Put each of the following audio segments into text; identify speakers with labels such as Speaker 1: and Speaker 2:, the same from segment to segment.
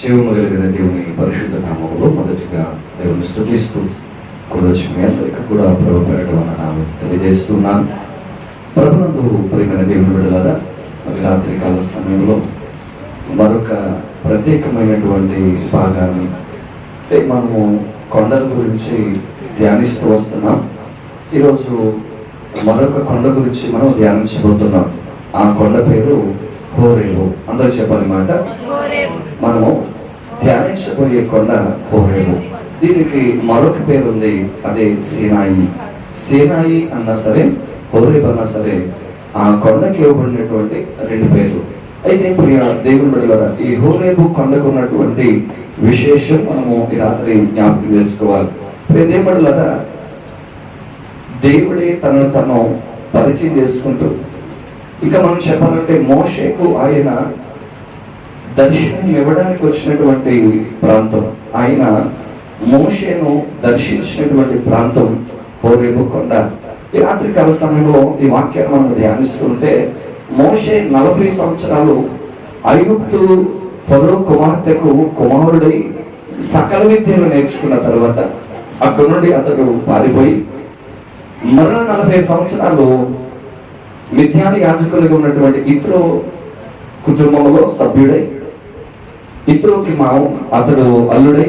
Speaker 1: జీవము కలిగిన దేవుని పరిశుద్ధ నామములో మొదటిగా దేవుని స్తుతిస్తూ కూడొచ్చి మీ అందరికీ కూడా ప్రభు పేరటం తెలియజేస్తున్నాను. ప్రభునందు ప్రియమైన దేవుని బిడ్డలారా, మరి రాత్రికాల సమయంలో మరొక ప్రత్యేకమైనటువంటి భాగాన్ని మనము కొండల గురించి ధ్యానిస్తూ వస్తున్నాం. ఈరోజు మరొక కొండ గురించి మనం ధ్యానించబోతున్నాం. ఆ కొండ పేరు హోరేబు. అందరూ చెప్పాలి మాట. మనము ధ్యానించబోయే కొండ హోరేబు. దీనికి మరొక పేరు ఉంది, అదే సీనాయి. సీనాయి అన్నా సరే, హోరేబు అన్నా సరే, ఆ కొండకి ఇవ్వబడినటువంటి రెండు పేర్లు. అయితే ప్రియ దేవుని బిడ్డలారా, ఈ హోరేబు కొండకు ఉన్నటువంటి విశేషం మనము ఈ రాత్రి జ్ఞాపకం చేసుకోవాలి. ప్రియ దేవుని బిడ్డలారా, దేవుడే తను పరిచయం చేసుకుంటూ, ఇక మనం చెప్పాలంటే మోషేకు ఆయన దర్శనం ఇవ్వడానికి వచ్చినటువంటి ప్రాంతం, ఆయన మోషేను దర్శించినటువంటి ప్రాంతం హోరేబు కొండ. ఈ రాత్రికాల సమయంలో ఈ వాక్యాన్ని మనం ధ్యానిస్తుంటే, మోషే 40 సంవత్సరాలు ఐగుప్తు ఫరో కుమార్తెకు కుమారుడై సకల విద్యను నేర్చుకున్న తర్వాత అక్కడి నుండి అతడు పారిపోయి మరలా 40 సంవత్సరాలు మిథ్యాని యాజకులుగా ఉన్నటువంటి ఇత్రో కుటుంబంలో సభ్యుడై, ఇత్రోకి అతడు అల్లుడై,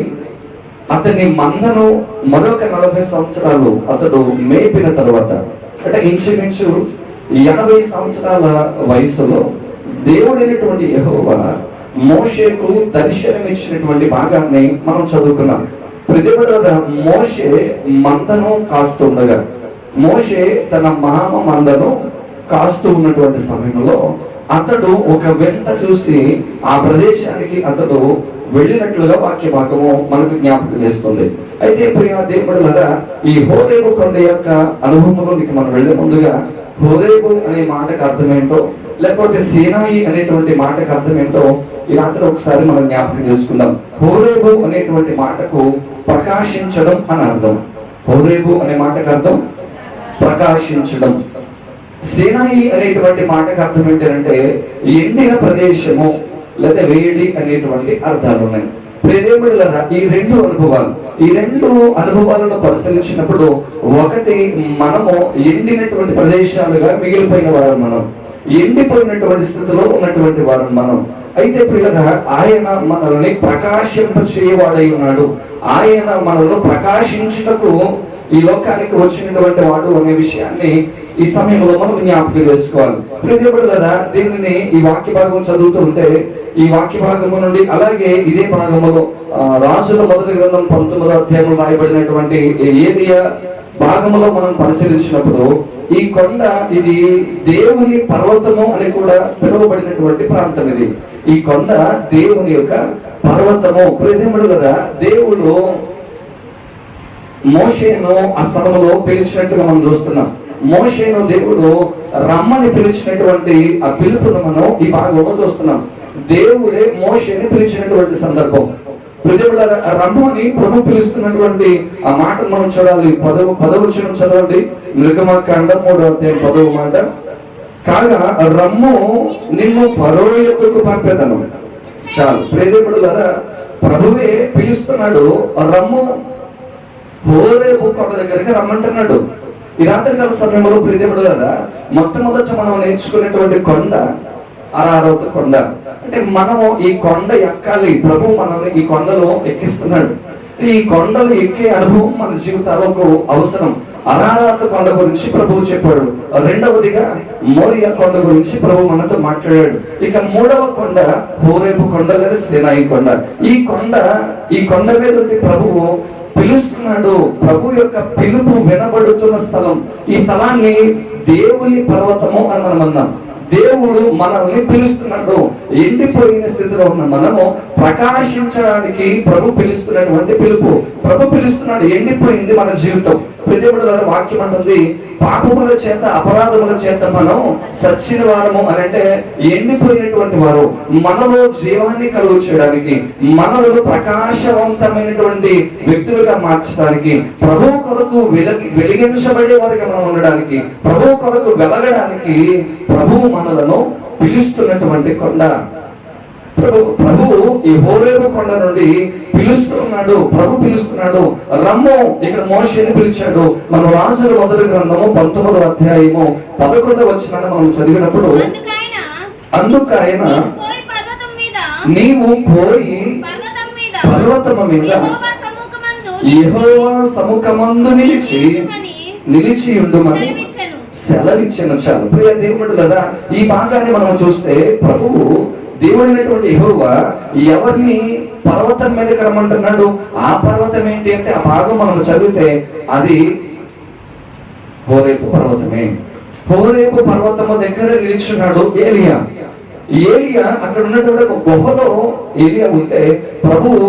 Speaker 1: అతని మందను మరొక 40 సంవత్సరాలు అతడు మేపిన తర్వాత, అంటే ఇంచుమించు 80 సంవత్సరాల వయసులో దేవుడైనటువంటి యెహోవా మోషేకు దర్శనం ఇచ్చినటువంటి భాగాన్ని మనం చదువుకున్నాం. ప్రతిపడ మోషే మందను కాస్తుండగా, మోషే తన మామ మందను కాస్తూ ఉన్నటువంటి సమయంలో అతడు ఒక వింత చూసి ఆ ప్రదేశానికి అతడు వెళ్ళినట్లుగా వాక్య భాగము మనకు జ్ఞాపకం చేస్తుంది. అయితే ప్రియ దేవుడులారా, ఈ హోరేబు కొండ యొక్క అనుభవంలోనికి మనం వెళ్ళే ముందుగా హోరేబు అనే మాటకు అర్థం ఏంటో, లేకపోతే సీనాయి అనేటువంటి మాటకు అర్థం ఏంటో ఈ రాత్రి ఒకసారి మనం జ్ఞాపకం చేసుకుందాం. హోరేబు అనేటువంటి మాటకు ప్రకాశించడం అని అర్థం. హోరేబు అనే మాటకు అర్థం ప్రకాశించడం. సీనాయి అనేటువంటి మాటకు అర్థం ఏంటంటే ఎండిన ప్రదేశము లేదా వేడి అనేటువంటి అర్థాలు ఉన్నాయి. ప్రేరేముడులరా, ఈ రెండు అనుభవాలను పరిశీలించినప్పుడు, ఒకటి, మనము ఎండినటువంటి ప్రదేశాలుగా మిగిలిపోయిన వారు, మనం ఎండిపోయినటువంటి స్థితిలో ఉన్నటువంటి వారు మనం. అయితే ప్రియులరా, ఆయన మనల్ని ప్రకాశింపచేయవాడై ఉన్నాడు. ఆయన మనల్ని ప్రకాశించుటకు ఈ లోకానికి వచ్చినటువంటి వాడు అనే విషయాన్ని ఈ సమయంలో మనం జ్ఞాపకం చేసుకోవాలి. ప్రియదేవుడులారా, దీనిని ఈ వాక్య భాగం చదువుతూ ఉంటే, ఈ వాక్య భాగము నుండి అలాగే ఇదే భాగములో రాజుల మొదటి గ్రంథం 19వ అధ్యాయంలో రాయబడినటువంటి ఏలియా భాగములో మనం పరిశీలించినప్పుడు, ఈ కొండ ఇది దేవుని పర్వతము అని కూడా పిలువబడినటువంటి ప్రాంతం. ఇది ఈ కొండ దేవుని యొక్క పర్వతము. ప్రియదేవుడులారా, దేవుడు మోషేను ఆ స్థలంలో పిలిచినట్టుగా మనం చూస్తున్నాం. మోషేను దేవుడు రమ్మని పిలిచినటువంటి ఆ పిలుపును మనం ఈ భాగంలో చూస్తున్నాం. దేవుడే మోషేని పిలిచినటువంటి సందర్భం. దేవుడు రమ్మని ప్రభు పిలుస్తున్నటువంటి ఆ మాట మనం చూడాలి. 10వ వచనం చదవండి. నిర్గమకాండం 3వ అధ్యాయం 10వ మాట. కాగా రమ్ము, నిన్ను ఫరో యొద్దకు పంపేదను. చాలు. ప్రియదేవుడులారా, ప్రభువే పిలుస్తున్నాడు. రమ్ము, హోరేబు కొండ దగ్గరికి రమ్మంటున్నాడు. ఈ రాత్రికాల సమయంలో ప్రియదేవుడులారా, మొట్టమొదట మనం నేర్చుకునేటువంటి కొండ అరారోతు కొండ. అంటే మనము ఈ కొండ ఎక్కాలి. ప్రభు మనల్ని ఈ కొండలో ఎక్కిస్తున్నాడు. ఈ కొండలు ఎక్కే అనుభవం మన జీవితాలకు అవసరం. అరారోతు కొండ గురించి ప్రభువు చెప్పాడు. రెండవదిగా మోరియా కొండ గురించి ప్రభు మనతో మాట్లాడాడు. ఇక మూడవ కొండ హోరేబు కొండ లేదా సీనాయి కొండ. ఈ కొండ మీద ప్రభువు పిలుస్తున్నాడు. ప్రభు యొక్క పిలుపు వినబడుతున్న స్థలం. ఈ స్థలాన్ని దేవుని పర్వతము అని మనం అన్నాం. దేవుడు మనల్ని పిలుస్తున్నాడు. ఎండిపోయిన స్థితిలో ఉన్న మనము ప్రకాశించడానికి ప్రభు పిలుస్తున్నటువంటి పిలుపు. ప్రభు పిలుస్తున్నాడు. ఎండిపోయింది మన జీవితం. దేవుడు ద్వారా వాక్యం అంటుంది, పాపముల చేత అపరాధముల చేత మనం సచ్చిన వారము అని అంటే ఎండిపోయినటువంటి వారు మనలో జీవాన్ని కలుగు చేయడానికి, మనలో ప్రకాశవంతమైనటువంటి వ్యక్తులుగా మార్చడానికి, ప్రభు కొరకు వెలిగించబడే వారిగా మనం ఉండడానికి, ప్రభు కొరకు వెలగడానికి ప్రభువు మనలను పిలుస్తున్నటువంటి కొండ. ప్రభువు ఈ హోరేబు కొండ నుండి పిలుస్తున్నాడు. ప్రభు పిలుస్తున్నాడు, రమ్ము. ఇక్కడ మోషేని పిలిచాడు. మన రాజుల మొదటి గ్రంథము 19వ అధ్యాయము 11వ వచనాన్ని మనం చదివినప్పుడు, అందుకైన నీవు పోయి పర్వతము మీద యెహోవా సముఖమందు నిలిచి ఉండుమని సెలవిచ్చాను. చాలు ప్రియ దేవుడు కదా. ఈ భాగాన్ని మనం చూస్తే ప్రభువు దేవుడైనటువంటి యెహోవా ఎవరిని పర్వతం మీదకి రమ్మంటున్నాడు. ఆ పర్వతం ఏంటి అంటే, ఆ భాగం మనం చదివితే అది హోరేబు పర్వతమే. హోరేబు పర్వతము దగ్గర నిలిచున్నాడు ఏలియా. అక్కడ ఉన్నటువంటి ఒక గుహలో ఏలియా ఉంటే ప్రభువు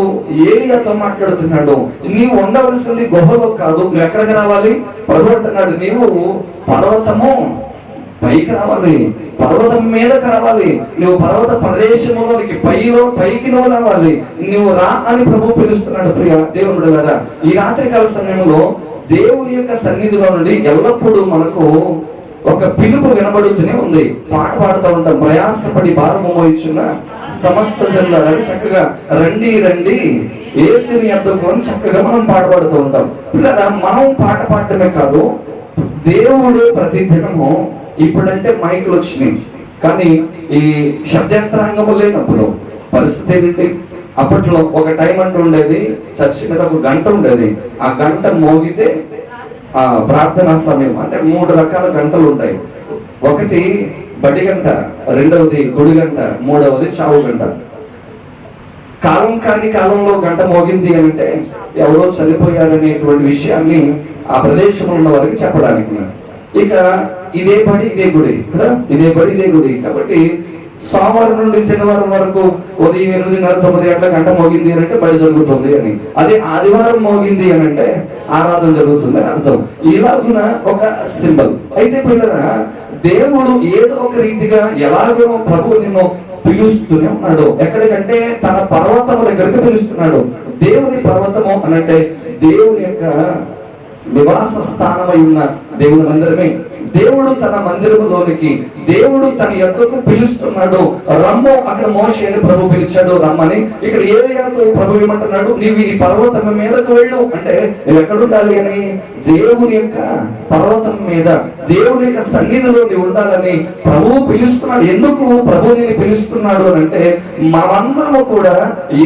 Speaker 1: ఏలియాతో మాట్లాడుతున్నాడు. నీవు ఉండవలసింది గుహలో కాదు, నువ్వు ఎక్కడికి రావాలి? ప్రభు అంటున్నాడు, నీవు పర్వతము పైకి రావాలి, పర్వతం మీదకి రావాలి, నువ్వు పర్వత ప్రదేశంలోనికి పైకి నువ్వు రావాలి, నువ్వు రా అని ప్రభు పిలుస్తున్నాడు. ప్రియ దేవుడు కదా, ఈ రాత్రికాల సమయంలో దేవుని యొక్క సన్నిధిలో నుండి ఎల్లప్పుడూ మనకు ఒక పిలుపు వినబడుతూనే ఉంది. పాట పాడుతూ ఉంటాం, ప్రయాసపడి భారము మోయిచున్న సమస్త జనులారా చక్కగా రండి రండి యేసుని యొద్దకు అని చక్కగా మనం పాట పాడుతూ ఉంటాం. పిల్లరా, మనం పాట పాడటమే కాదు, దేవుడు ప్రతి దినము, ఇప్పుడంటే మైకులు వచ్చినాయి కానీ ఈ శబ్దంతరాంగము లేనప్పుడు పరిస్థితి ఏంటి? అప్పట్లో ఒక టైం అంటూ ఉండేది, చర్చి మీద ఒక గంట ఉండేది. ఆ గంట మోగితే ప్రార్థనా సమయం. అంటే 3 రకాల గంటలు ఉంటాయి. ఒకటి బడి గంట, రెండవది గుడి గంట, మూడవది చావు గంట. కాలం కాని కాలంలో గంట మోగింది అంటే ఎవరో చనిపోయారనేటువంటి విషయాన్ని ఆ ప్రదేశంలో ఉన్న వారికి చెప్పడానికి. ఇక ఇదే బడి ఇదే గుడి కదా, ఇదే బడి ఇదే గుడి. కాబట్టి సోమవారం నుండి శనివారం వరకు ఉదయం 8:30, 9 గంటల గంట మోగింది అని అంటే బడి జరుగుతుంది అని. అదే ఆదివారం మోగింది అని అంటే ఆరాధన జరుగుతుంది అని అర్థం. ఇలాగున ఒక సింబల్. అయితే పిల్లరా, దేవుడు ఏదో ఒక రీతిగా ఎలాగో ప్రభువు నిన్ను పిలుస్తూనే ఉన్నాడు. ఎక్కడికంటే తన పర్వతము దగ్గరికి పిలుస్తున్నాడు. దేవుని పర్వతము అనంటే దేవుని యొక్క నివాస స్థానమై ఉన్న దేవుని మందిరమే. దేవుడు తన మందిరములోనికి, దేవుడు తన యొద్దకు పిలుస్తున్నాడు. రమ్ము. అక్కడ మోషేని ప్రభు పిలిచాడు రమ్మని. ఇక్కడ ఏలియాకు ప్రభు ఏమంటున్నాడు, నీవు ఈ పర్వతం మీదకు వెళ్ళు అంటే నువ్వు ఎక్కడుండాలి అని? దేవుని యొక్క పర్వతం మీద, దేవుని యొక్క సన్నిధిలో నీవు ఉండాలని ప్రభువు పిలుస్తున్నాడు. ఎందుకు ప్రభు నేను పిలుస్తున్నాడు అని అంటే, మనమందరము కూడా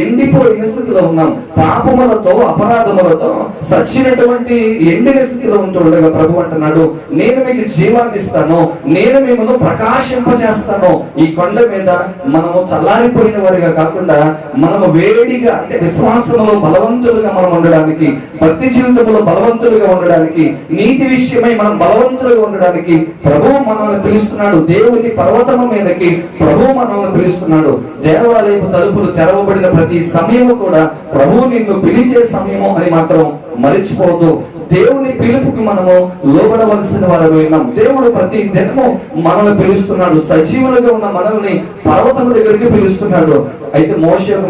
Speaker 1: ఎండిపోయిన స్థితిలో ఉన్నాం. పాపములతో అపరాధములతో సచ్చినటువంటి ఎండిన స్థితిలో ఉంటూ ఉండగా ప్రభు అంటున్నాడు, నేను మీకు జీవాన్ని ఇస్తాను, నేను మిమ్మల్ని ప్రకాశింపజేస్తాను. ఈ కొండ మీద మనము చల్లారిపోయిన వారిగా కాకుండా మనము వేడిగా, అంటే విశ్వాసంలో బలవంతులుగా మనం ఉండడానికి, భక్తి జీవితంలో బలవంతులుగా ఉండడానికి, నీతి విషయమై మనం బలవంతులుగా ఉండడానికి ప్రభువు మనల్ని పిలుస్తున్నాడు. దేవుని పర్వతము మీదకి ప్రభువు మనల్ని పిలుస్తున్నాడు. దేవాలయపు తలుపులు తెరవబడిన ప్రతి సమయము కూడా ప్రభువు నిన్ను పిలిచే సమయము అని మాత్రం మరిచిపోవద్దు. దేవుని పిలుపుకి మనము లోబడవలసిన వారు విన్నాం. దేవుడు ప్రతి దినము మనల్ని పిలుస్తున్నాడు. సజీవులుగా ఉన్న మనల్ని పర్వతం దగ్గరికి పిలుస్తున్నాడు. అయితే మోషే ఒక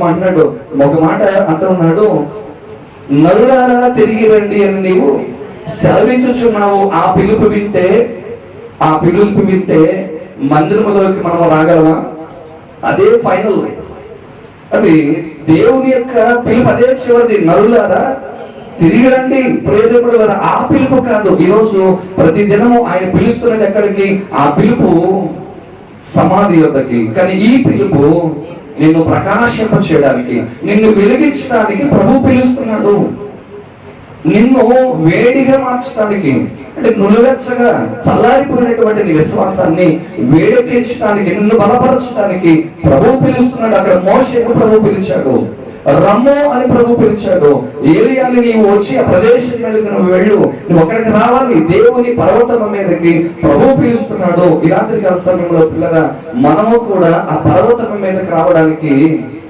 Speaker 1: మాట అంటున్నాడు, నరులారా తిరిగి రండి అని నీవు సెలవించుచున్నావు. ఆ పిలుపు వింటే మందిరములోకి మనం రాగలమా? అదే ఫైనల్. అది దేవుని యొక్క పిలుపు, అదే చివరిది. నరులారా తిరిగి రండి. ప్రియదేవుడు కదా, ఆ పిలుపు కాదు. ఈరోజు ప్రతి దినము ఆయన పిలుస్తున్నది ఎక్కడికి? ఆ పిలుపు సమాధి యొద్దకి. కానీ ఈ పిలుపు నిన్ను ప్రకాశింప చేయడానికి, నిన్ను వెలిగించడానికి ప్రభు పిలుస్తున్నాడు. నిన్ను వేడిగా మార్చడానికి, అంటే నులువెచ్చగా చల్లారిపోయినటువంటి నీ విశ్వాసాన్ని వేడెక్కించడానికి, నిన్ను బలపరచడానికి ప్రభు పిలుస్తున్నాడు. అక్కడ మోషేను ప్రభు పిలిచాడు, రమ్ము అని ప్రభు పిలిచాడు. ఏలియాని నీవు వచ్చి ఆ ప్రదేశం మీదకి నువ్వు వెళ్ళు, నువ్వు అక్కడికి రావాలి. దేవుని పర్వతం మీదకి ప్రభు పిలుస్తున్నాడు. ఈ రాత్రికాల సమయంలో పిల్లగా మనము కూడా ఆ పర్వతం మీదకి రావడానికి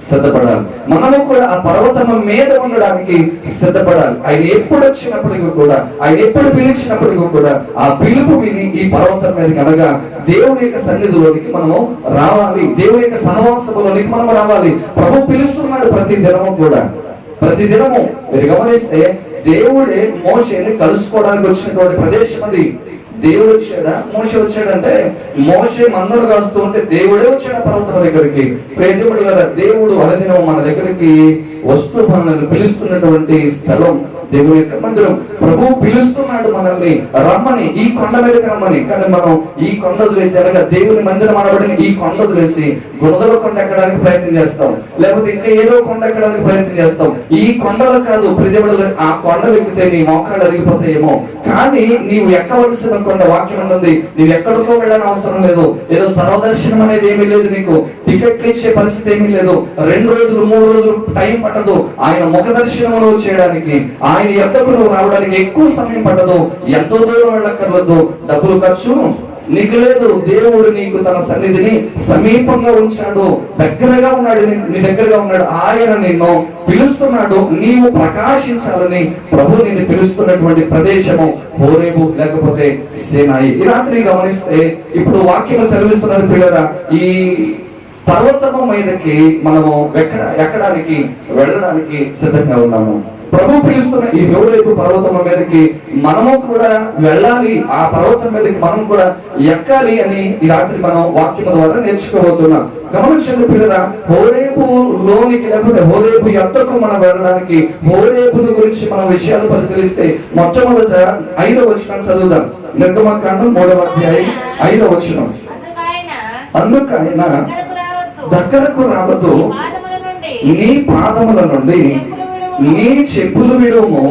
Speaker 1: సిద్ధపడాలి. మనము కూడా ఆ పర్వతం మీద ఉండడానికి సిద్ధపడాలి. ఆయన ఎప్పుడు వచ్చినప్పటికీ కూడా, ఆయన ఎప్పుడు పిలిచినప్పటికీ కూడా ఆ పిలుపు విని ఈ పర్వతం మీదకి, అనగా దేవుని యొక్క సన్నిధిలోనికి మనము రావాలి. దేవుని యొక్క సహవాసంలోనికి మనం రావాలి. ప్రభు పిలుస్తున్నాడు ప్రతి దినము కూడా. ప్రతి దినము మీరు గమనిస్తే దేవుడే మోషేని కలుసుకోవడానికి వచ్చినటువంటి ప్రదేశం అది. దేవుడు వచ్చాడా, మోషే వచ్చాడంటే మోషే మందలు కాస్తూ ఉంటే దేవుడే వచ్చాడు పర్వతం దగ్గరికి. ప్రేమికుడు కదా, దేవుడు అనుదినం మన దగ్గరికి వస్తూ మనల్ని పిలుస్తున్నటువంటి స్థలం దేవుని యొక్క మందిరం. ప్రభువు పిలుస్తున్నాడు మనల్ని, రమ్మని, ఈ కొండ మీదకి రమ్మని. కానీ మనం ఈ కొండ వదిలేసి, అనగా దేవుని మందిరం అనబడిన ఈ కొండ వదిలేసి గుణదల కొండ ఎక్కడానికి ప్రయత్నం చేస్తాం, లేకపోతే ఇంకా ఏదో కొండ ఎక్కడానికి ప్రయత్నం చేస్తాం. ఈ కొండలు కాదు ప్రిజములు, ఆ కొండలు ఎక్కితే నీ మోకాళ్ళు అరిగిపోతాయేమో, కానీ నీవు ఎక్కవలసిన కొండ వాక్యం ఉన్నది. నీవు ఎక్కడికో వెళ్ళని అవసరం లేదు. ఏదో సర్వదర్శనం అనేది ఏమీ లేదు, నీకు టికెట్లు ఇచ్చే పరిస్థితి ఏమీ లేదు. 2 రోజులు 3 రోజులు టైం పట్టదు ఆయన ముఖ దర్శనమును చేయడానికి. ఆయన ఎద్దకు నువ్వు రావడానికి ఎక్కువ సమయం పడదు, ఎంతో దూరం వెళ్ళక్కర్లేదు, డబ్బులు ఖర్చు నీకు లేదు. దేవుడు నీకు తన సన్నిధిని సమీపంగా ఉంచాడు, దగ్గరగా ఉన్నాడు, నీ దగ్గరగా ఉన్నాడు. ఆయన నిన్ను పిలుస్తున్నాడు, నీవు ప్రకాశించాలని ప్రభు నిన్ను పిలుస్తున్నటువంటి ప్రదేశము హోరేబు లేకపోతే సీనాయి. ఈ రాత్రి గమనిస్తే ఇప్పుడు వాక్యం సెలవిస్తున్నది పిల్లరా, ఈ పర్వతము మీదకి మనము ఎక్కడానికి వెళ్ళడానికి సిద్ధంగా ఉన్నాము. ప్రభు పిలుస్తున్న ఈ హోరేబు పర్వతం మీదకి మనము కూడా వెళ్ళాలి, ఆ పర్వతం మీదకి మనం కూడా ఎక్కాలి అని ఈ రాత్రి మనం వాక్యం ద్వారా నేర్చుకోబోతున్నాం. గమనించండి పిల్లరా, హోరేబు లోనికి లేకపోతే హోరేబు ఎద్దకు మనం వెళ్ళడానికి, హోరేబుని గురించి మనం విషయాలు పరిశీలిస్తే మొట్టమొదట 5వ వచనం చదువుదాం. నిర్గమకాండం 3వ అధ్యాయం 5వ వచనం. అందుకైన దగ్గరకు రావద్దు, నీ పాదముల నుండి నీ చెప్పులు విడుము,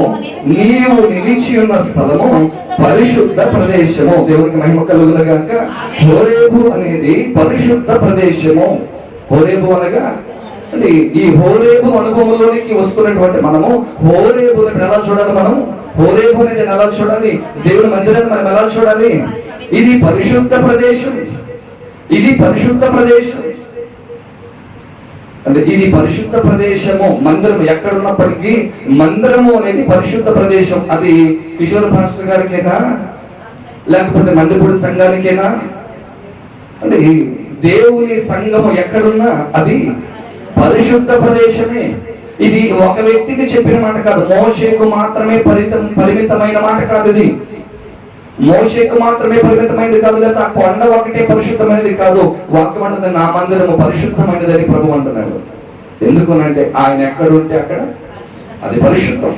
Speaker 1: నీవు నిలిచి ఉన్న స్థలము పరిశుద్ధ ప్రదేశము. దేవునికి మహిమ కలుగును గాక. హోరేబు అనేది పరిశుద్ధ ప్రదేశము. హోరేబు అనగా అంటే ఈ హోరేబు అనుభవంలోనికి వస్తున్నటువంటి మనము హోరేబుని ఎలా చూడాలి? మనం హోరేబు అనేది ఎలా చూడాలి? దేవుని మందిరాన్ని మనం ఎలా చూడాలి? ఇది పరిశుద్ధ ప్రదేశం, ఇది పరిశుద్ధ ప్రదేశం. అంటే ఇది పరిశుద్ధ ప్రదేశము. మందిరం ఎక్కడున్నప్పటికీ మందిరము అనేది పరిశుద్ధ ప్రదేశం. అది కిషోర్ పాస్టర్ గారికేనా, లేకపోతే మందిపూడి సంఘానికేనా? అంటే దేవుని సంఘము ఎక్కడున్నా అది పరిశుద్ధ ప్రదేశమే. ఇది ఒక వ్యక్తికి చెప్పిన మాట కాదు, మోషేకు మాత్రమే పరిమితమైన మాట కాదు. ఇది మోషేకు మాత్రమే పరిమితమైనది కాదు, లేదా ఆ కొండ ఒకటే పరిశుద్ధమైనది కాదు. వాక్యం అంటుంది నా మందిరము పరిశుద్ధమైనది అని ప్రభు అంటున్నాడు. ఎందుకనంటే ఆయన ఎక్కడుంటే అక్కడ అది పరిశుద్ధం.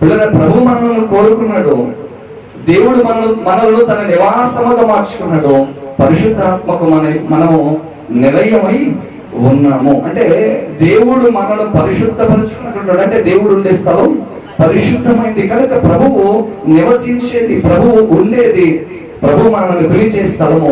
Speaker 1: పిల్లల ప్రభు మనల్ని కోరుకున్నాడు, దేవుడు మనల్ని తన నివాసముగా మార్చుకున్నాడు. పరిశుద్ధాత్మకు మనము నిలయమై ఉన్నాము. అంటే దేవుడు మనల్ని పరిశుద్ధపరుచుకున్నట్టు, అంటే దేవుడు ఉండే స్థలం పరిశుద్ధమైంది కనుక ప్రభువు నివసించేది, ప్రభువు ఉండేది, ప్రభు మనల్ని పిలిచే స్థలము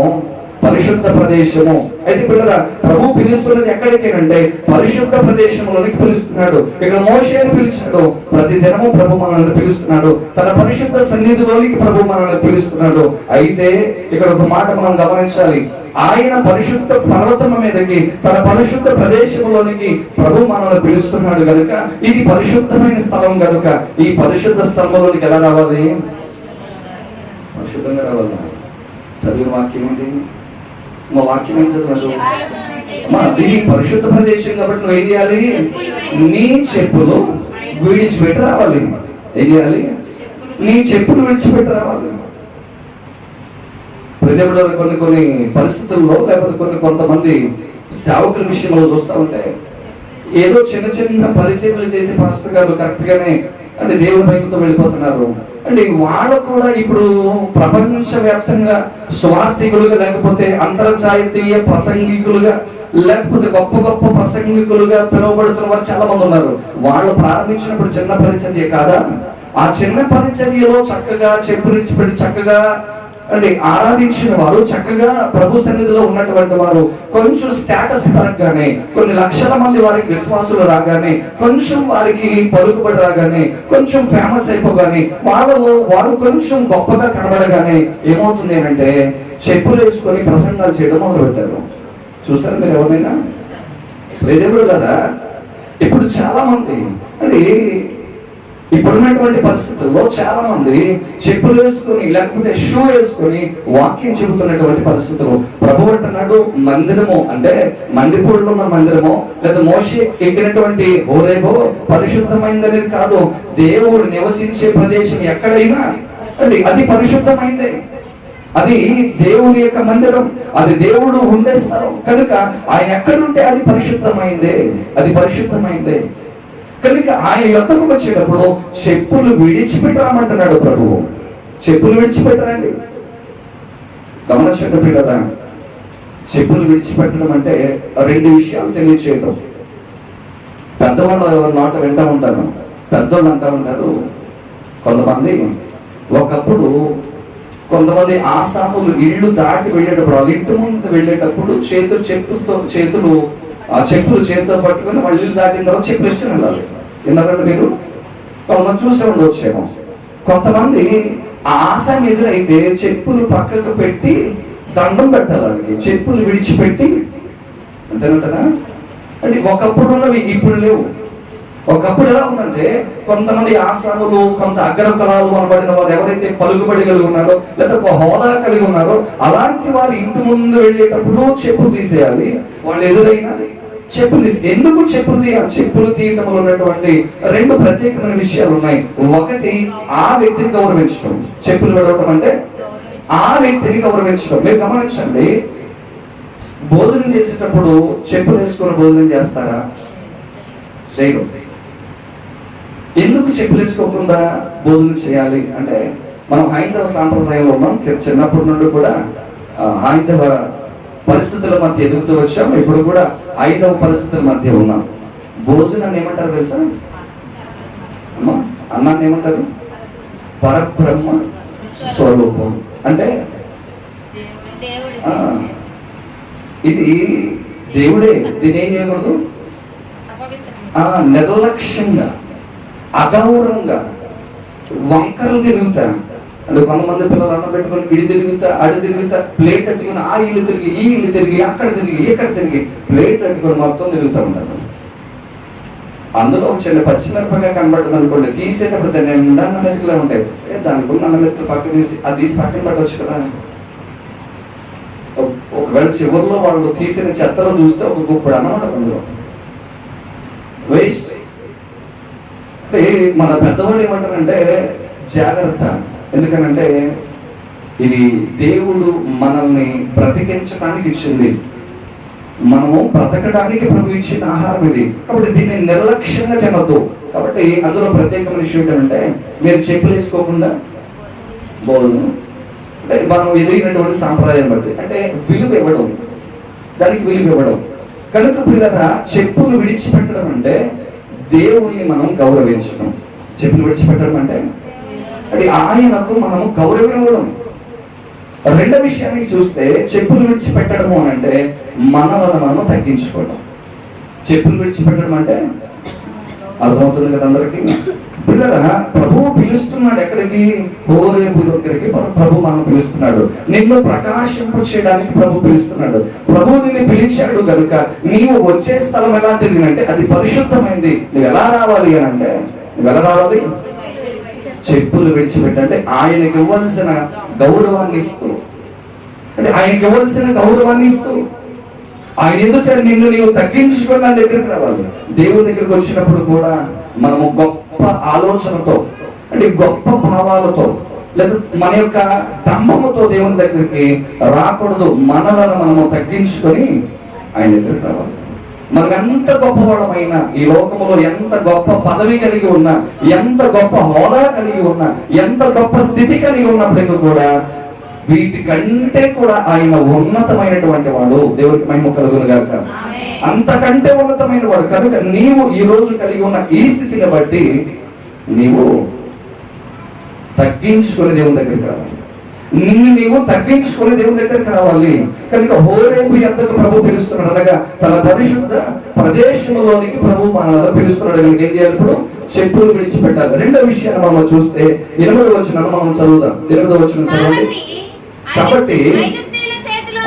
Speaker 1: పరిశుద్ధ ప్రదేశము. అయితే పిల్లరా, ప్రభు పిలుస్తున్నది ఎక్కడికేనంటే పరిశుద్ధ ప్రదేశంలోనికి పిలుస్తున్నాడు. ఇక్కడ మోషేని పిలిచాడు, ప్రతి దినము ప్రభు మనల్ని పిలుస్తున్నాడు, తన పరిశుద్ధ సన్నిధిలోనికి ప్రభు మనల్ని పిలుస్తున్నాడు. అయితే ఇక్కడ ఒక మాట మనం గమనించాలి, ఆయన పరిశుద్ధ పర్వతం మీదకి, తన పరిశుద్ధ ప్రదేశంలోనికి ప్రభు మనల్ని పిలుస్తున్నాడు కనుక ఇది పరిశుద్ధమైన స్థలం కనుక ఈ పరిశుద్ధ స్థలంలోనికి ఎలా రావాలి? పరిశుద్ధంగా రావాలి. చదివిన వాక్యం ఏంటి? మా వాక్యం ఏం చదువు? ఇది పరిశుద్ధ ప్రదేశం కాబట్టి నువ్వు ఏం చేయాలి? నీ చెప్పులు విడిచిపెట్టి రావాలి. ఏం చేయాలి? నీ చెప్పులు విడిచిపెట్టి రావాలి. ప్రజలు కొన్ని పరిస్థితుల్లో లేకపోతే కొంతమంది సేవకుల విషయంలో చూస్తూ ఉంటే ఏదో చిన్న చిన్న పరిచయలు చేసే పాస్టర్ గారు కరెక్ట్ గానే అంటే దేవుని భయంతో వెళ్ళిపోతున్నారు. అంటే వాళ్ళు కూడా ఇప్పుడు ప్రపంచవ్యాప్తంగా స్వార్థికులుగా లేకపోతే అంతర్జాతీయ ప్రసంగికులుగా లేకపోతే గొప్ప గొప్ప ప్రసంగికులుగా పిలువబడుతున్న వారు చాలా మంది ఉన్నారు. వాళ్ళు ప్రారంభించినప్పుడు చిన్న పరిచర్య కాదా? ఆ చిన్న పరిచర్యలో చక్కగా చెప్పులిచ్చిపెట్టి చక్కగా అంటే ఆరాధించిన వారు, చక్కగా ప్రభు సన్నిధిలో ఉన్నటువంటి వారు కొంచెం స్టేటస్ పరంగానే కొన్ని లక్షల మంది వారికి విశ్వాసులు రాగానే, కొంచెం వారికి పలుకుబడి రాగానే, కొంచెం ఫేమస్ అయిపోగానే వారు కొంచెం గొప్పగా కనబడగానే ఏమవుతుంది అంటే చెప్పులు వేసుకొని ప్రసంగాలు చేయడం మొదలు పెట్టారు. చూసారు మీరు ఎవరైనా? దేవుడు కదా. ఇప్పుడు చాలా మంది అంటే ఇప్పుడున్నటువంటి పరిస్థితుల్లో చాలా మంది చెప్పులు వేసుకొని లేకపోతే షూ వేసుకొని వాక్యం చెబుతున్నటువంటి పరిస్థితులు. ప్రభు అంటున్నాడు మందిరము అంటే మండిపూడిలో ఉన్న మందిరము లేదా మోషే ఎక్కినటువంటి హోరేబో పరిశుద్ధమైంది కాదు. దేవుడు నివసించే ప్రదేశం ఎక్కడైనా అది పరిశుద్ధమైందే. అది దేవుని యొక్క మందిరం, అది దేవుడు ఉండే స్థలం కనుక ఆయన ఎక్కడుంటే అది పరిశుద్ధమైందే, అది పరిశుద్ధమైందే. కనుక ఆయన యొద్దకు వచ్చేటప్పుడు చెప్పులు విడిచిపెట్టరామంటున్నాడు ప్రభువు. చెప్పులు విడిచిపెట్టరండి. గమనించండి పిల్లరా, చెప్పులు విడిచిపెట్టడం అంటే రెండు విషయాలు తెలియచేయడం. పెద్దవాళ్ళు మాట వింటూ ఉంటాను. పెద్దోళ్ళు అంటూ ఉంటారు, కొంతమంది ఒకప్పుడు కొంతమంది ఆసాములు ఇళ్ళు దాటి వెళ్ళేటప్పుడు, వాళ్ళ ఇంటి ముందు వెళ్ళేటప్పుడు చేతులు ఆ చెప్పులు చేతితో పట్టుకుని వాళ్ళు ఇల్లు దాటిన తర్వాత చెప్పులు ఇష్టం వెళ్ళాలి. ఎందుకంటే మీరు కొంతమంది చూసే ఉండొచ్చేమో. కొంతమంది ఆసాం ఎదురైతే చెప్పులు పక్కకు పెట్టి దండం పెట్టాలి. వాళ్ళకి చెప్పులు విడిచిపెట్టి అంతేనంటారా అంటే ఒకప్పుడు ఉన్నవి ఇప్పుడు లేవు. ఒకప్పుడు ఎలా ఉందంటే కొంతమంది ఆశ్రములు, కొంత అగ్రకులాలు అనబడిన వారు ఎవరైతే పలుకుబడి కలిగి ఉన్నారో లేదా ఒక హోదా కలిగి ఉన్నారో అలాంటి వారు ఇంటి ముందు వెళ్ళేటప్పుడు చెప్పులు తీసేయాలి. వాళ్ళు ఎదురైనా చెప్పులు తీసి ఎందుకు చెప్పులు తీయాలి? చెప్పులు తీయటంలో ఉన్నటువంటి రెండు ప్రత్యేకమైన విషయాలు ఉన్నాయి. ఒకటి, ఆ వ్యక్తిని గౌరవించడం. చెప్పులు విడవటం అంటే ఆ వ్యక్తిని గౌరవించడం. మీరు గమనించండి, భోజనం చేసేటప్పుడు చెప్పులు వేసుకుని భోజనం చేస్తారా? చేయరు. ఎందుకు చెప్పులు వేసుకోకుండా భోజనం చేయాలి అంటే మనం హైందవ సాంప్రదాయంలో ఉన్నాం. చిన్నప్పటి నుండి కూడా హైందవ పరిస్థితుల మధ్య ఎదుగుతూ వచ్చాం. ఇప్పుడు కూడా హైందవ పరిస్థితుల మధ్య ఉన్నాం. భోజనాన్ని ఏమంటారు తెలుసా? అమ్మా, అన్నాన్ని ఏమంటారు? పరబ్రహ్మ స్వరూపం. అంటే ఇది దేవుడే. దీని ఏం చేయకూడదు? నిర్లక్ష్యంగా, అగౌరవంగా, వంకరలు తిరుగుతా అంటే కొంతమంది పిల్లలు అన్నం పెట్టుకుని ఇడి తిరుగుతా, అడి తిరుగుతా, ప్లేట్ అట్టుకుని ఆ ఇల్లు తిరిగి, ఈ ఇల్లు తిరిగి, అక్కడ తిరిగి, ఇక్కడ తిరిగి, ప్లేట్ అట్టుకుని మొత్తం తిరుగుతూ ఉంటారు. అందులో ఒక చిన్న పచ్చిమిరపకాయ కనబడుతుంది అనుకోండి, తీసేటప్పుడు నిండా నల్లెత్తులే ఉంటాయి. దానికి నల్లెత్తులు పక్కన తీసి అది తీసి పక్కన పెట్టవచ్చు కదా. ఒకవేళ చివరిలో వాళ్ళు తీసిన చెత్తలో చూస్తే ఒక గుప్పుడు అన్నమాట అందులో వేస్ట్. అంటే మన పెద్దవాళ్ళు ఏమంటారంటే జాగ్రత్త. ఎందుకనంటే ఇది దేవుడు మనల్ని బ్రతికించడానికి ఇచ్చింది, మనము బ్రతకడానికి ప్రభు ఇచ్చిన ఆహారం ఇది. కాబట్టి దీన్ని నిర్లక్ష్యంగా తినద్దు. కాబట్టి అందులో ప్రత్యేకమైన విషయం ఏంటంటే మీరు చెప్పులు వేసుకోకుండా భోజనం అంటే మనం ఎదిగినటువంటి సాంప్రదాయం బట్టి అంటే విలువ ఇవ్వడం, దానికి విలువ ఇవ్వడం. కనుక పిల్లగా చెప్పులు విడిచిపెట్టడం అంటే దేవుణ్ణి మనం గౌరవించడం. చెప్పులు విడిచిపెట్టడం అంటే అది ఆయనకు మనము గౌరవం ఇవ్వడం. రెండో విషయాన్ని చూస్తే చెప్పులు విడిచిపెట్టడము అని అంటే మనలను మనం తగ్గించుకోవడం. చెప్పులు విడిచిపెట్టడం అంటే అర్థమవుతుంది కదా అందరికీ. పిల్లరా, ప్రభువు పిలుస్తున్నాడు ఎక్కడికి? హోరేబు దగ్గరికి ప్రభు మనం పిలుస్తున్నాడు. నిన్ను ప్రకాశింప చేయడానికి ప్రభు పిలుస్తున్నాడు. ప్రభు నిన్ను పిలిచాడు కనుక నీవు వచ్చే స్థలం ఎలాంటిది అంటే అది పరిశుద్ధమైంది. నువ్వు ఎలా రావాలి అని అంటే నువ్వు ఎలా రావాలి? చెప్పులు విడిచిపెట్టంటే ఆయనకి ఇవ్వాల్సిన గౌరవాన్ని ఇస్తూ, అంటే ఆయనకి ఇవ్వాల్సిన గౌరవాన్ని ఇస్తూ ఆయన ఎదుట నిన్ను నీవు తగ్గించుకొని నా దగ్గరికి రావాలి. దేవుని దగ్గరికి వచ్చినప్పుడు కూడా మనము గొప్ప ఆలోచనతో అంటే గొప్ప భావాలతో లేదా మన యొక్క దంభముతో దేవుని దగ్గరికి రాకూడదు. మనలను మనము తగ్గించుకొని ఆయన దగ్గరికి రావాలి. మనం ఎంత గొప్పవాడమైనా, ఈ లోకములో ఎంత గొప్ప పదవి కలిగి ఉన్నా, ఎంత గొప్ప హోదా కలిగి ఉన్నా, ఎంత గొప్ప స్థితి కలిగి ఉన్నప్పటికీ కూడా వీటికంటే కూడా ఆయన ఉన్నతమైనటువంటి వాడు. దేవుడికి మహిమ కలుగును గాక. అంతకంటే ఉన్నతమైన వాడు. కనుక నీవు ఈ రోజు కలిగి ఉన్న ఈ స్థితిని బట్టి నీవు తగ్గించుకుని దేవుని దగ్గరికి రావాలి. నిన్ను నీవు తగ్గించుకుని దేవుని దగ్గరికి రావాలి. కనుక హోరేబు యొద్దకు ప్రభు పిలుస్తున్నాడు, అనగా తన పరిశుద్ధ ప్రదేశంలోనికి ప్రభు మనలో పిలుస్తున్నాడు. కనుక ఏం చేయాలి? ఇప్పుడు చెప్పులు విడిచిపెట్టాలి. రెండో విషయాన్ని మనం చూస్తే 8వ వచనం మనం చదువుదాం. 8వ వచనం చదవండి. కాబట్టి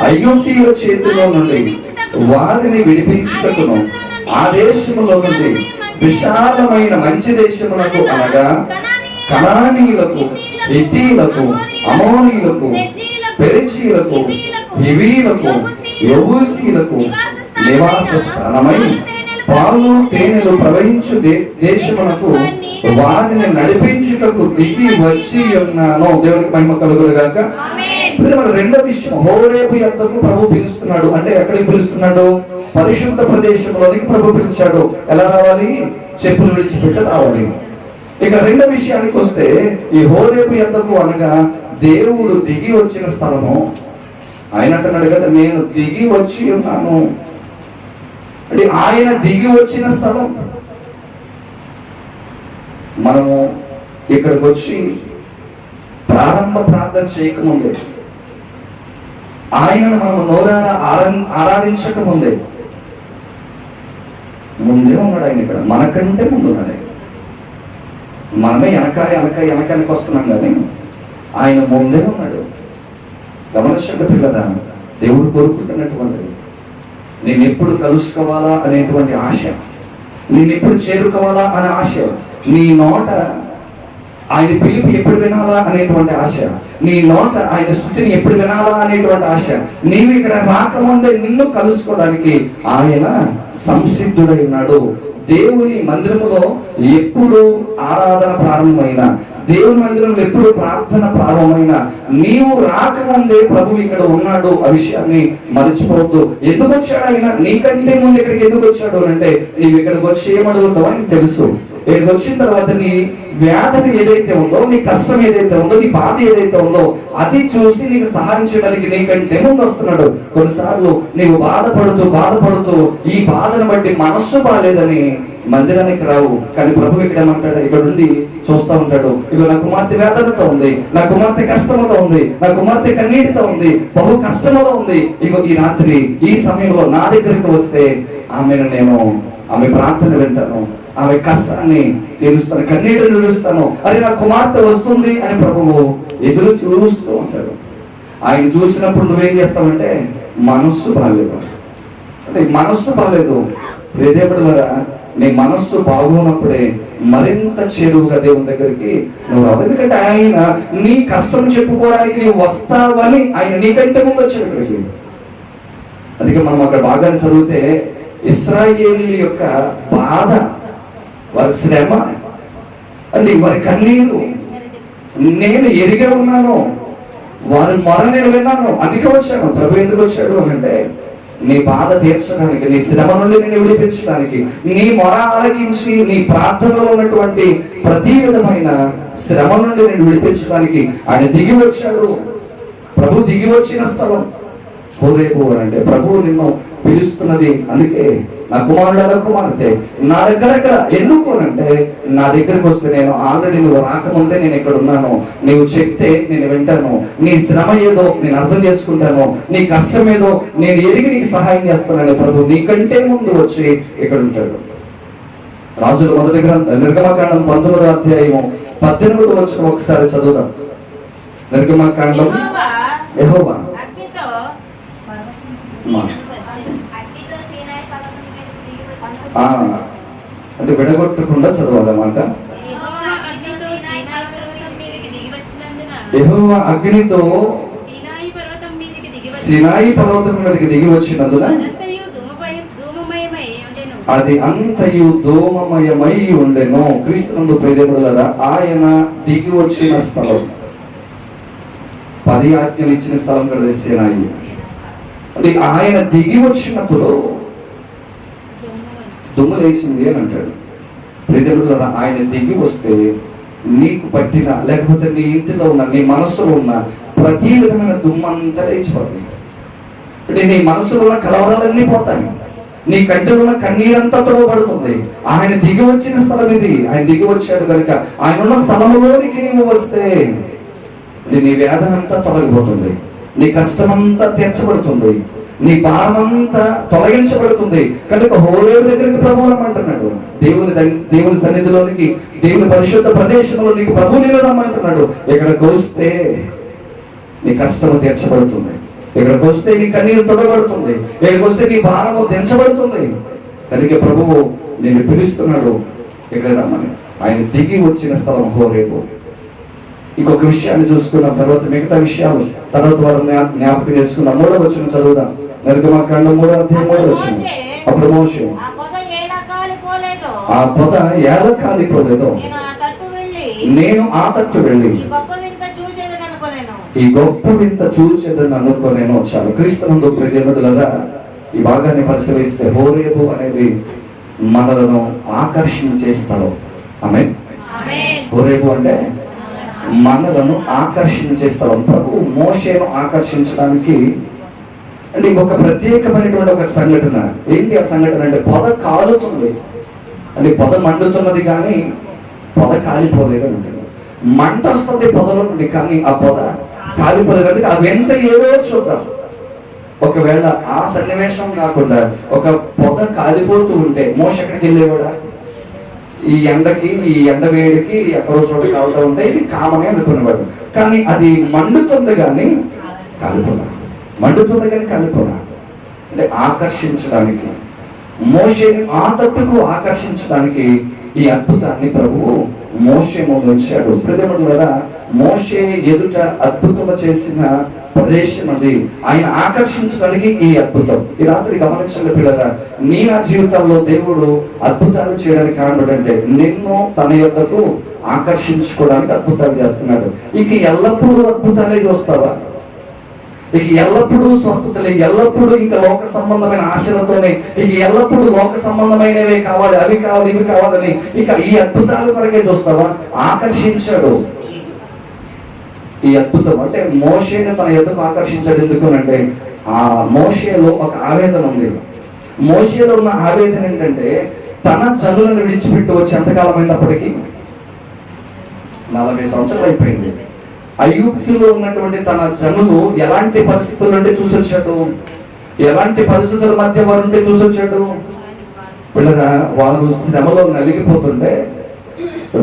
Speaker 1: ఐగుప్తీయుల చేతిలో నుండి వారిని విడిపించుటకును ఆ దేశములో నుండి విశాలమైన మంచి దేశములకు అనగా కనానీయులకు, హిత్తీయులకు, అమోరీయులకు, పెరిజీయులకు, హివీయులకు, యెబూసీయులకు నివాస స్థానమై పాలు తేనెలు ప్రవహించు దేశమునకు వారిని నడిపించుటకు దిగి వచ్చి ఉన్నాను. దేవునికి మహిమ కలుగును గాక. మన రెండో విషయం, హోరేబు యొద్దకు ప్రభు పిలుస్తున్నాడు. అంటే ఎక్కడికి పిలుస్తున్నాడు? పరిశుద్ధ ప్రదేశంలోనికి ప్రభు పిలిచాడు. ఎలా రావాలి? చెప్పులు విడిచిపెట్టి రావాలి. ఇక రెండో విషయానికి వస్తే, ఈ హోరేబు యొద్దకు అనగా దేవుడు దిగి వచ్చిన స్థలము. ఆయన అంటున్నాడు కదా, నేను దిగి వచ్చి ఉన్నాను అంటే ఆయన దిగి వచ్చిన స్థలం. మనము ఇక్కడికి వచ్చి ప్రారంభ ప్రార్థన చేయకముందే, ఆయనను మనము నోరారా ఆరాధించక ముందే ఉన్నాడు ఆయన. ఇక్కడ మనకంటే ముందు ఉన్నాడు ఆయన. మనమే వెనకానికి వస్తున్నాం కానీ ఆయన ముందే ఉన్నాడు. గమనించండి కదా, దేవుడు కోరుకుంటున్నటువంటిది నేను ఎప్పుడు కలుసుకోవాలా అనేటువంటి ఆశ, నేను ఎప్పుడు చేరుకోవాలా అనే ఆశ, నీ నోట ఆయన పిలుపు ఎప్పుడు వినాలా అనేటువంటి ఆశ, నీ నోట ఆయన స్తుతిని ఎప్పుడు వినాలా అనేటువంటి ఆశ. నీవు ఇక్కడ రాకముందే నిన్ను కలుసుకోవడానికి ఆయన సంసిద్ధుడై ఉన్నాడు. దేవుని మందిరములో ఎప్పుడు ఆరాధన ప్రారంభమైన, దేవుని మందిరంలో ఎప్పుడు ప్రార్థన ప్రారంభమైన, నీవు రాకముందే ప్రభు ఇక్కడ ఉన్నాడు. ఆ విషయాన్ని మర్చిపోవద్దు. ఎందుకు వచ్చాడు ఆయన? నీకంటే ముందు ఇక్కడికి ఎందుకు వచ్చాడు అంటే, నీవు ఇక్కడికి వచ్చి ఏమడుగుతావు అని తెలుసు. ఇక్కడికి వచ్చిన తర్వాత నీ వ్యాధి ఏదైతే ఉందో, నీ కష్టం ఏదైతే ఉందో, నీ బాధ ఏదైతే ఉందో అది చూసి నీకు సహాయం చేయడానికి నీకంటే ముందు వస్తున్నాడు. కొన్నిసార్లు నీవు బాధపడుతూ ఈ బాధను బట్టి మనస్సు బాలేదని మందిరానికి రావు. కానీ ప్రభు ఇక్కడ ఏమంటాడు? ఇక్కడ ఉండి చూస్తూ ఉంటాడు. ఇక నా కుమార్తె వేదనతో ఉంది, నా కుమార్తె కష్టంతో ఉంది, నా కుమార్తె కన్నీటితో ఉంది, బహు కష్టంలో ఉంది. ఇగో ఈ రాత్రి ఈ సమయంలో నా దగ్గరికి వస్తే ఆమె ప్రార్థన వింటాను, ఆమె కష్టాన్ని తీరుస్తాను, కన్నీటిని తీరుస్తాను. అది నా కుమార్తె వస్తుంది అని ప్రభువు ఎదురు చూస్తూ ఉంటాడు. ఆయన చూసినప్పుడు నువ్వేం చేస్తావంటే, మనస్సు బాగాలేదు అంటే మనస్సు బాగాలేదు. దేవుడి ద్వారా నీ మనస్సు బాగున్నప్పుడే మరింత చేరువుగా దేవుని దగ్గరికి నువ్వు రావు. ఎందుకంటే ఆయన నీ కష్టం చెప్పుకోవడానికి నీవు వస్తావని ఆయన నీకంటే ముందు వచ్చాడు ఇక్కడికి. అందుకే మనం అక్కడ బాగా చదివితే, ఇశ్రాయేలీయుల యొక్క బాధ, వారి శ్రమ అంటే వారి కన్నీరు నేను ఎరిగే ఉన్నాను, వారి మొర నేను విన్నాను, అందుకే వచ్చాను. ప్రభు ఎందుకు వచ్చాడు అంటే, నీ బాధ తీర్చడానికి, నీ శ్రమ నుండి నేను విడిపించడానికి, నీ మొర ఆలకించి నీ ప్రార్థనలో ఉన్నటువంటి ప్రతి విధమైన శ్రమ నుండి నేను విడిపించడానికి ఆయన దిగి వచ్చాడు. ప్రభు దిగి వచ్చిన స్థలం హోరేబు అంటే ప్రభువు నిన్ను పిలుస్తున్నది. అందుకే నా కుమారుడు కుమార్తె నా దగ్గర ఎందుకు అంటే, నా దగ్గరకు వస్తే నేను ఆల్రెడీ నువ్వు రాకముందే నేను ఇక్కడ ఉన్నాను. నీవు చెప్తే నేను వింటాను. నీ శ్రమ ఏదో నేను అర్థం చేసుకుంటాను, నీ కష్టం ఏదో నేను ఎరిగి నీకు సహాయం చేస్తానని ప్రభు నీకంటే ముందు వచ్చి ఇక్కడ ఉంటాడు. రాజుల మొదటి గ్రంథం నిర్గమకాండం 19వ అధ్యాయము 18వ వచనం ఒకసారి చదువుదాం. నిర్గమకాండం యెహోవా అంటే విడగొట్టకుండా చదవాలన్నమాట. యెహోవా అగ్నితో సినాయి పర్వతం మీదకి దిగి వచ్చినందున అది అంతయు ధూమమయమై ఉండెను. క్రీస్తునందు ప్రియదేవులారా, ఆయన దిగి వచ్చిన స్థలం 10 ఆజ్ఞలు ఇచ్చిన స్థలం కదా సినాయి. అంటే ఆయన దిగి వచ్చినప్పుడు దుమ్ము లేచింది అని అంటాడు. ప్రియదేవులారా, ఆయన దిగి వస్తే నీకు పట్టిన, లేకపోతే నీ ఇంటిలో ఉన్న, నీ మనస్సులో ఉన్న ప్రతి విధమైన దుమ్మంతా లేచిపోతుంది. అంటే నీ మనసులో ఉన్న కలవరాలన్నీ పోతాయి, నీ కంటిలో ఉన్న కన్నీరంతా తొడవబడుతుంది. ఆయన దిగి వచ్చిన స్థలం ఇది. ఆయన దిగి వచ్చాడు కనుక ఆయన ఉన్న స్థలంలోనికి నీవు వస్తే నీ వేదన అంతా తొలగిపోతుంది, నీ కష్టమంతా తీర్చబడుతుంది, నీ భారమంతా తొలగించబడుతుంది. కనుక హోరేబు దగ్గరికి ప్రభువు రమ్మంటున్నాడు. దేవుని సన్నిధిలోనికి, దేవుని పరిశుద్ధ ప్రదేశంలో నీకు ప్రభు నేను రమ్మంటున్నాడు. ఇక్కడికి వస్తే నీ కష్టము తీర్చబడుతుంది, ఇక్కడికి వస్తే నీ కన్నీరు తొడబడుతుంది, ఇక్కడికి వస్తే నీ భారము దించబడుతుంది. కనుక ప్రభువు నేను పిలుస్తున్నాడు ఇక్కడ రమ్మని. ఆయన దిగి వచ్చిన స్థలం హోరేబు. ఇంకొక విషయాన్ని చూసుకున్న తర్వాత మిగతా విషయాలు తర్వాత వారు జ్ఞాపకం చేసుకున్న 3వ వచనం చదువుదాం. నిర్గమకాండం 3వ అధ్యాయం 3వ వచనం. అప్పుడు మోషే ఆ పొద ఎలా కాలిపోలేదో నేను ఆ తట్టు వెళ్ళి ఈ గొప్ప వింత చూసేదని అనుకోనేను. చాలు. క్రీస్తునందు ప్రియమిత్రులారా, ఈ భాగాన్ని పరిశీలిస్తే హోరేబు అనేది మనలను ఆకర్షించే స్థలం. ఆమేన్. హోరేబు అంటే మనలను ఆకర్షించే స్థలం. ప్రభు మోషేను ఆకర్షించడానికి అంటే ఒక ప్రత్యేకమైనటువంటి ఒక సంఘటన. ఏంటి ఆ సంఘటన అంటే పొద కాలుతుంది అంటే పొద మండుతున్నది కానీ పొద కాలిపోలేదు ఉంటుంది. మంట వస్తుంది పొదలో నుండి కానీ ఆ పొద కాలిపోలేదు. అంటే ఆ వెంట ఏదో చూద్దాం. ఒకవేళ ఆ సన్నివేశం కాకుండా ఒక పొద కాలిపోతూ ఉంటే మోషే ఎక్కడికి వెళ్ళేవాడా? ఈ ఎండకి ఈ ఎండ వేడికి ఎక్కడో చోట కాలుతూ ఉంటే ఇది కామనే అనుకునేవాడు. కానీ అది మండుతుంది కానీ కాలిపోలా. మండుతుంది కానీ కాలిపోలా. అంటే ఆకర్షించడానికి, మోషేని ఆ తట్టుకు ఆకర్షించడానికి ఈ అద్భుతాన్ని ప్రభువు మోషే ముందు ఉంచాడు. ప్రియమిత్రులారా, మోషే ఎదుట అద్భుతం చేసిన ప్రదేశం అది. ఆయన ఆకర్షించడానికి ఈ అద్భుతం. ఈ రాత్రి గమనించండి పిల్లరా, నీ నా జీవితాల్లో దేవుడు అద్భుతాలు చేయడానికి కారణం అంటే నిన్ను తన యొద్దకు ఆకర్షించుకోవడానికి అద్భుతాలు చేస్తున్నాడు. ఇక ఎల్లప్పుడూ అద్భుతాలే చూస్తావా? ఇక ఎల్లప్పుడూ స్వస్థతలే, ఎల్లప్పుడూ ఇంకా లోక సంబంధమైన ఆశలతోనే, ఇక ఎల్లప్పుడూ లోక సంబంధమైనవే కావాలి, అవి కావాలి, ఇవి కావాలని ఇక ఈ అద్భుతాల వరకే చూస్తావా? ఆకర్షించాడు. ఈ అద్భుతం అంటే మోషేని తన యొద్దకు ఆకర్షించాడు. ఎందుకు అంటే ఆ మోషేలో ఒక ఆవేదన ఉంది. మోషేలో ఉన్న ఆవేదన ఏంటంటే తన జనులను విడిచిపెట్టి వచ్చి ఎంతకాలం అయినప్పటికీ 40 సంవత్సరాలు అయిపోయింది. ఐగుప్తులో ఉన్నటువంటి తన జనులు ఎలాంటి పరిస్థితులు అంటే చూసొచ్చాడు, ఎలాంటి పరిస్థితుల మధ్య వారు ఉంటే చూసొచ్చాడు. పిల్లగా వాళ్ళు శ్రమలో నలిగిపోతుంటే,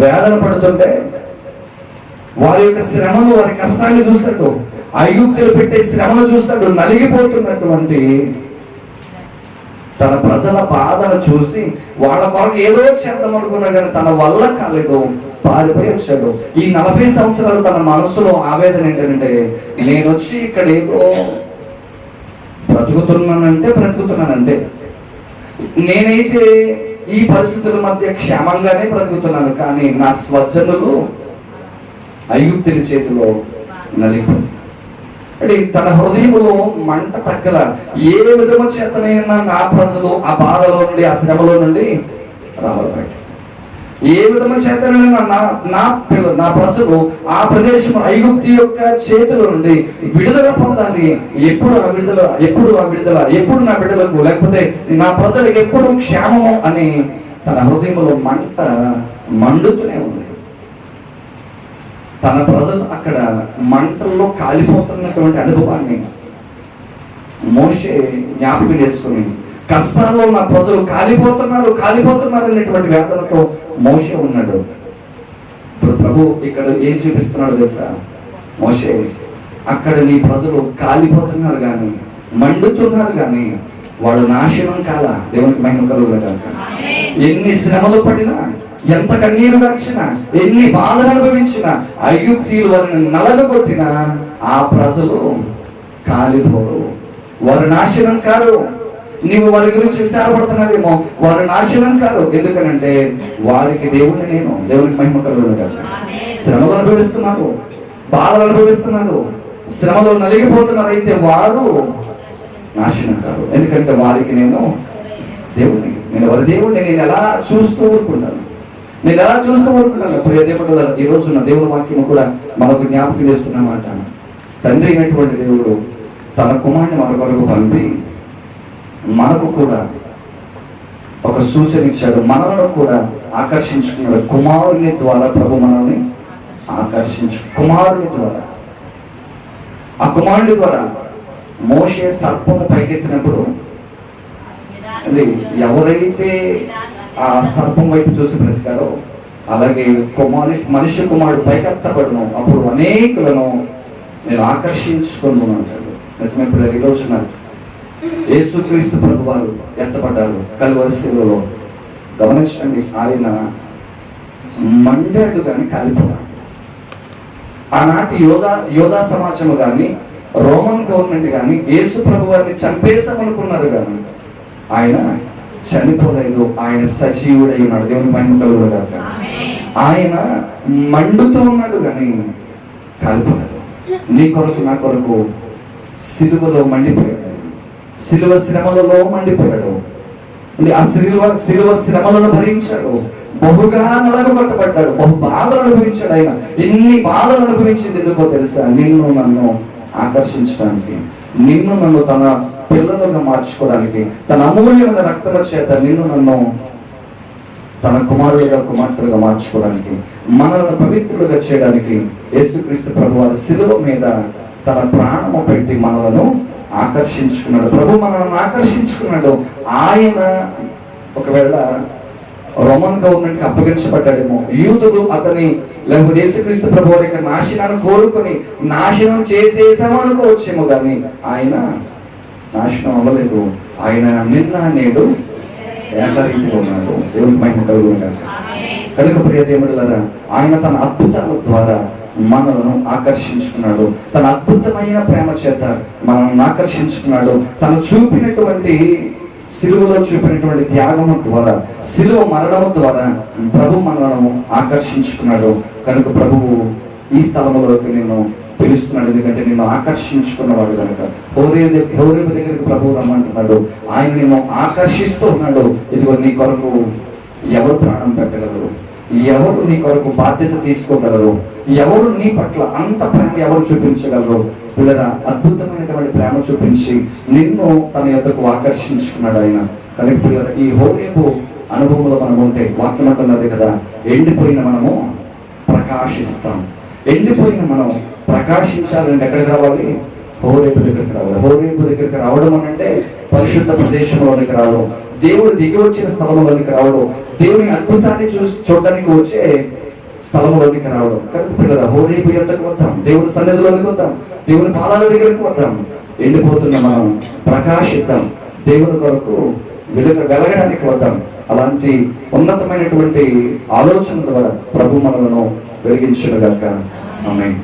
Speaker 1: వేదన పడుతుంటే, వారి యొక్క శ్రమను, వారి కష్టాన్ని చూశాడు. ఐగుప్తులు పెట్టే శ్రమను చూశాడు. నలిగిపోతున్నటువంటి తన ప్రజల బాధను చూసి వాళ్ళ కొరకు ఏదో చేద్దాం అనుకున్నాడు కానీ తన వల్ల కాలేదు, పారిపోయి వచ్చాడు. ఈ 40 సంవత్సరాలు తన మనసులో ఆవేదన ఏంటంటే నేను వచ్చి ఇక్కడ ఏదో బ్రతుకుతున్నానంటే నేనైతే ఈ పరిస్థితుల మధ్య క్షేమంగానే బ్రతుకుతున్నాను, కానీ నా స్వజనులు ఐగుప్తుల చేతిలో నలిగిపోయింది. అంటే తన హృదయంలో మంట తగ్గల. ఏ విధము చేతనైనా నా ప్రజలు ఆ బాధలో నుండి, ఆ శ్రమలో నుండి రావాలి. ఏ విధము చేతనైనా నా ప్రజలు ఆ ప్రదేశం ఐగుప్తు యొక్క చేతుల నుండి విడుదల పొందాలి. ఎప్పుడు ఆ విడుదల, ఎప్పుడు నా బిడ్డలకు, లేకపోతే నా ప్రజలకు ఎప్పుడు క్షేమము అని తన హృదయంలో మంట మండుతూనే ఉంది. తన ప్రజలు అక్కడ మంటల్లో కాలిపోతున్నటువంటి అనుభవాన్ని మోషే జ్ఞాపకం చేసుకుని, కష్టాల్లో నా ప్రజలు కాలిపోతున్నారు అనేటువంటి వేదనతో మోషే ఉన్నాడు. ఇప్పుడు ప్రభు ఇక్కడ ఏం చూపిస్తున్నాడో తెలుసా? మోషే, అక్కడ నీ ప్రజలు కాలిపోతున్నారు కానీ, మండుతున్నారు కానీ వాళ్ళు నాశనం కాల. దేవునికి మహిమ కలుగును. ఎన్ని శ్రమలు పడినా, ఎంత కన్నీరు వచ్చినా, ఎన్ని బాధలు అనుభవించినా, ఐగుప్తీయులు వారిని నలగొట్టినా ఆ ప్రజలు కాలిపోరు, వారు నాశనం కారు. నీవు వారి గురించి విచారపడుతున్నావేమో, వారు నాశనం కారు. ఎందుకనంటే వారికి దేవునికి మహిమ కలుగును గాక. శ్రమలు అనుభవిస్తున్నారు, బాధలు అనుభవిస్తున్నారు, శ్రమలో నలిగిపోతున్నారు, అయితే వారు నాశనం కారు. ఎందుకంటే వారికి నేను వారి దేవుడిని నేను ఎలా చూస్తూ ఊరుకుంటాను. ప్రియ దేవుడు, ఈ రోజున దేవుని వాక్యం కూడా మనకు జ్ఞాపకం చేస్తున్నమాట. తండ్రి అయినటువంటి దేవుడు తన కుమారుని మన కొరకు పంపి మనకు కూడా ఒక సూచన ఇచ్చాడు. మనలను కూడా ఆకర్షించుకున్నాడు. కుమారుని ద్వారా ప్రభు మనల్ని కుమారుని ద్వారా, ఆ కుమారుని ద్వారా మోషే సర్పము పైకెత్తినప్పుడు ఎవరైతే ఆ సర్పం వైపు చూసి బ్రతికారో అలాగే మనుష్య కుమారుడు పైకెత్తబడును, అప్పుడు అనేకులను నేను ఆకర్షించుకున్నాను అంటాడు. నిజమే పిల్లలు, ఈ రోజున యేసుక్రీస్తు ప్రభు వారు ఎత్తపడ్డారు కల్వరి శిలువలో. గమనించండి, ఆయన మండాడు కానీ కాలిపోయాడు. ఆనాటి యోధా సమాజము కానీ, రోమన్ గవర్నమెంట్ కానీ యేసు ప్రభు వారిని చంపేసామనుకున్నారు కానీ ఆయన చనిపోలేదు, ఆయన సజీవుడై ఉన్నాడు. దేవుని మహిమ కలుగును గాక. ఆయన మండుతూ ఉన్నాడు కానీ కాలిపోలేదు. నీ కొరకు నా కొరకు సిలువలో మండిపోయాడు, సిలువ శ్రమలలో మండిపోయాడు. ఆ సిలువ శ్రమలను భరించాడు, బహుగా నలగొట్టబడ్డాడు, బహు బాధలు అనుభవించాడు. ఆయన ఎన్ని బాధలు అనుభవించింది ఎందుకో తెలుసా? నిన్ను నన్ను ఆకర్షించడానికి, నిన్ను నన్ను తన పిల్లలుగా మార్చుకోవడానికి, తన అమూల్యమైన రక్తముల చేత నిన్ను నన్ను తన కుమారులుగా కుమార్తెలుగా మార్చుకోవడానికి, మనల్ని పవిత్రులుగా చేయడానికి యేసుక్రీస్తు ప్రభువారు సిలువ మీద తన ప్రాణము పెట్టి మనలను ఆకర్షించుకున్నాడు. ప్రభు మనల్ని ఆకర్షించుకున్నాడు. ఆయన ఒకవేళ రోమన్ గవర్నమెంట్ కి అప్పగించబడ్డాడేమో, యూదులు అతని లేకపోతే యేసుక్రీస్తు ప్రభు వారి యొక్క నాశనాన్ని కోరుకొని నాశనం చేసేసామనుకోవచ్చేమో, కానీ ఆయన నాశనం అవ్వలేదు. ఆయన నిన్న నేడు ఏకరీతిగా ఉన్నాడు. దేవుని మహిమ కలుగును గాక. కనుక ప్రియ దేవుడులారా, ఆయన తన అద్భుతాల ద్వారా మనలను ఆకర్షించుకున్నాడు. తన అద్భుతమైన ప్రేమ చేత మనల్ని ఆకర్షించుకున్నాడు. తను చూపినటువంటి సిలువలో చూపినటువంటి త్యాగము ద్వారా, సిలువ మరణము ద్వారా ప్రభు మనలను ఆకర్షించుకున్నాడు. కనుక ప్రభువు ఈ స్థలంలోకి నేను పిలుస్తున్నాడు, ఎందుకంటే నిన్ను ఆకర్షించుకున్నవాడు కనుక. హోరేబు దగ్గరికి ప్రభువు రమ్మంటున్నాడు. ఆయన నిన్ను ఆకర్షిస్తూ ఉన్నాడు. ఇదిగో నీ కొరకు ఎవరు ప్రాణం పెట్టగలరు, ఎవరు నీ కొరకు బాధ్యత తీసుకోగలరు, ఎవరు నీ పట్ల అంత ప్రేమ ఎవరు చూపించగలరు? పిల్లరా, అద్భుతమైనటువంటి ప్రేమ చూపించి నిన్ను తన యొద్దకు ఆకర్షించుకున్నాడు ఆయన. కనుక పిల్లరా, ఈ హోరేబు అనుభవంలో మనం ఉంటే వాక్యం అంటున్నది కదా, ఎండిపోయిన మనము ప్రకాశిస్తాం. ఎండిపోయిన మనం ప్రకాశించాలంటే ఎక్కడికి రావాలి? హోరేబు దగ్గరికి రావాలి. హోరేబు దగ్గరికి రావడం అంటే పరిశుద్ధ ప్రదేశంలోనికి రావడం, దేవుడు దిగి వచ్చిన స్థలంలోనికి రావడం, దేవుని అద్భుతాన్ని చూడడానికి వచ్చే స్థలంలోనికి రావడం. కనుక పిల్లరా, హోరేబు యొద్దకు వద్దాం, దేవుని సన్నిధిలోనికి వద్దాం, దేవుని పాదాల దగ్గరికి వద్దాం. ఎండిపోతున్న మనం ప్రకాశిద్దాం, దేవుని కొరకు వెలగడానికి వద్దాం. అలాంటి ఉన్నతమైనటువంటి ఆలోచన ద్వారా ప్రభు మనలను వెలిగించుగాక. ఆమేన్.